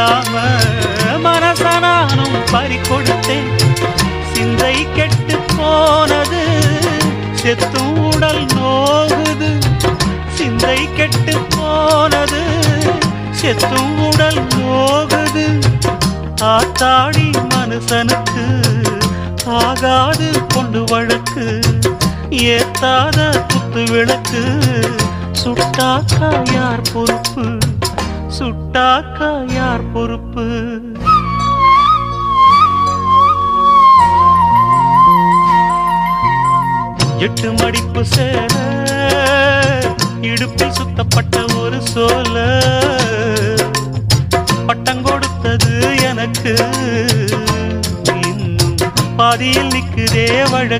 தெரியாம மனசனானும் பறி கொடுத்தேன். சிந்தை கெட்டு போனது, செத்தும் உடல் நோகுது. சிந்தை கெட்டு போனது, செத்தும் உடல் நோகுது. ஆத்தாடி மனுஷனுக்கு ஆகாது கொண்டு வழக்கு. ஏத்தாத குத்து விளக்கு சுட்டாக்கா யார் பொறுப்பு? சுட்டாக்கா யார் பொறுப்பு? எட்டு மடிப்பு சேர இடுப்பில் சுத்தப்பட்ட ஒரு சோல பட்டம் கொடுத்தது எனக்கு. இன்னும் பாதியில் நிற்குதே வழக்கு.